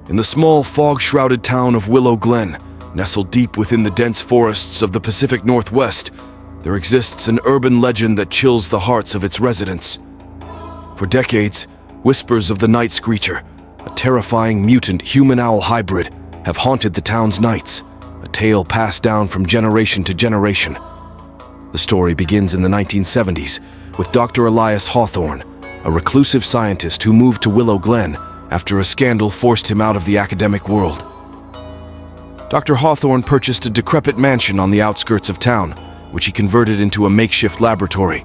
In the small, fog-shrouded town of Willow Glen, nestled deep within the dense forests of the Pacific Northwest, there exists an urban legend that chills the hearts of its residents. For decades, whispers of the Night Screecher, a terrifying mutant human-owl hybrid, have haunted the town's nights, a tale passed down from generation to generation. The story begins in the 1970s with Dr. Elias Hawthorne, a reclusive scientist who moved to Willow Glen after a scandal forced him out of the academic world. Dr. Hawthorne purchased a decrepit mansion on the outskirts of town, which he converted into a makeshift laboratory.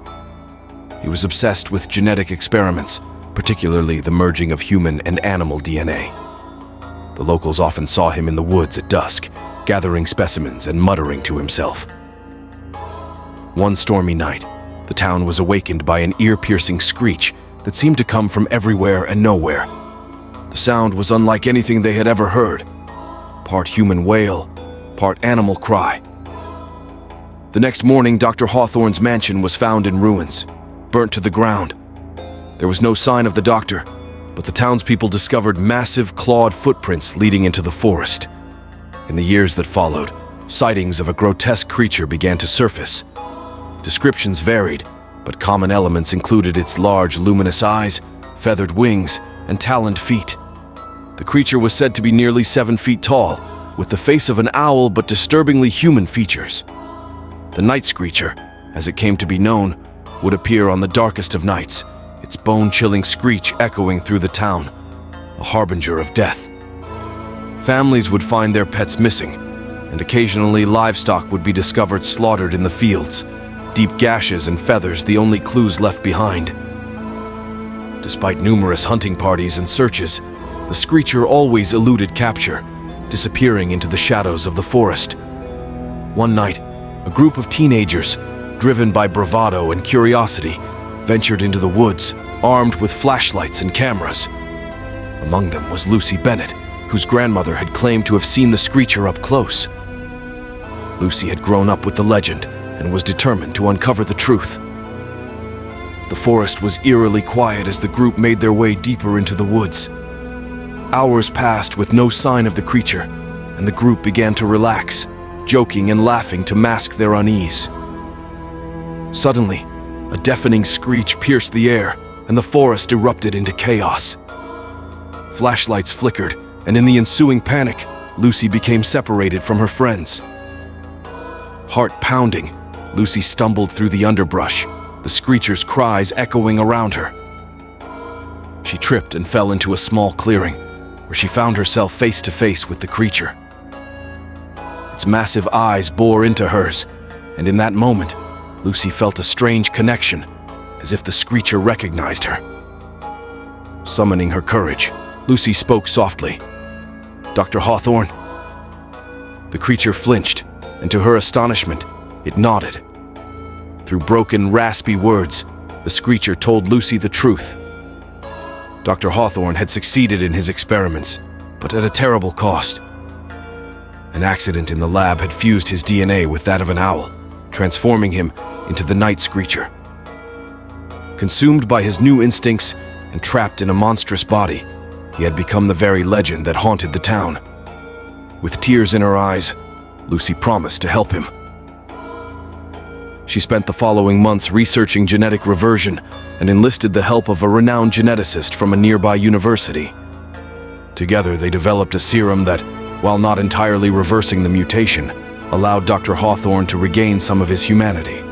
He was obsessed with genetic experiments, particularly the merging of human and animal DNA. The locals often saw him in the woods at dusk, gathering specimens and muttering to himself. One stormy night, the town was awakened by an ear-piercing screech that seemed to come from everywhere and nowhere. The sound was unlike anything they had ever heard. Part human wail, part animal cry. The next morning, Dr. Hawthorne's mansion was found in ruins, burnt to the ground. There was no sign of the doctor, but the townspeople discovered massive clawed footprints leading into the forest. In the years that followed, sightings of a grotesque creature began to surface. Descriptions varied, but common elements included its large, luminous eyes, feathered wings, and taloned feet. The creature was said to be nearly 7 feet tall, with the face of an owl but disturbingly human features. The Night Screecher, as it came to be known, would appear on the darkest of nights, its bone-chilling screech echoing through the town, a harbinger of death. Families would find their pets missing, and occasionally livestock would be discovered slaughtered in the fields, deep gashes and feathers the only clues left behind. Despite numerous hunting parties and searches, the Screecher always eluded capture, disappearing into the shadows of the forest. One night, a group of teenagers, driven by bravado and curiosity, ventured into the woods, armed with flashlights and cameras. Among them was Lucy Bennett, whose grandmother had claimed to have seen the Screecher up close. Lucy had grown up with the legend and was determined to uncover the truth. The forest was eerily quiet as the group made their way deeper into the woods. Hours passed with no sign of the creature, and the group began to relax, joking and laughing to mask their unease. Suddenly, a deafening screech pierced the air, and the forest erupted into chaos. Flashlights flickered, and in the ensuing panic, Lucy became separated from her friends. Heart pounding, Lucy stumbled through the underbrush, the Screecher's cries echoing around her. She tripped and fell into a small clearing, where she found herself face to face with the creature. Its massive eyes bore into hers, and in that moment, Lucy felt a strange connection, as if the Screecher recognized her. Summoning her courage, Lucy spoke softly. "Dr. Hawthorne?" The creature flinched, and to her astonishment, it nodded. Through broken, raspy words, the Screecher told Lucy the truth. Dr. Hawthorne had succeeded in his experiments, but at a terrible cost. An accident in the lab had fused his DNA with that of an owl, transforming him into the Night Screecher. Consumed by his new instincts and trapped in a monstrous body, he had become the very legend that haunted the town. With tears in her eyes, Lucy promised to help him. She spent the following months researching genetic reversion and enlisted the help of a renowned geneticist from a nearby university. Together, they developed a serum that, while not entirely reversing the mutation, allowed Dr. Hawthorne to regain some of his humanity.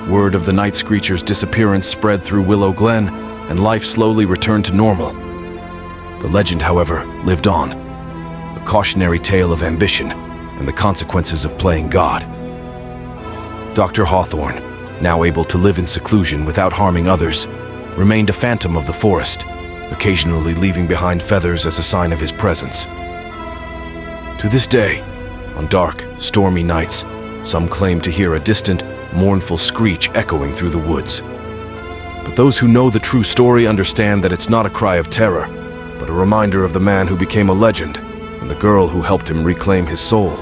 Word of the Night Screecher's disappearance spread through Willow Glen, and life slowly returned to normal. The legend, however, lived on, a cautionary tale of ambition and the consequences of playing God. Dr. Hawthorne, now able to live in seclusion without harming others, remained a phantom of the forest, occasionally leaving behind feathers as a sign of his presence. To this day, on dark, stormy nights, some claim to hear a distant, mournful screech echoing through the woods. But those who know the true story understand that it's not a cry of terror, but a reminder of the man who became a legend and the girl who helped him reclaim his soul.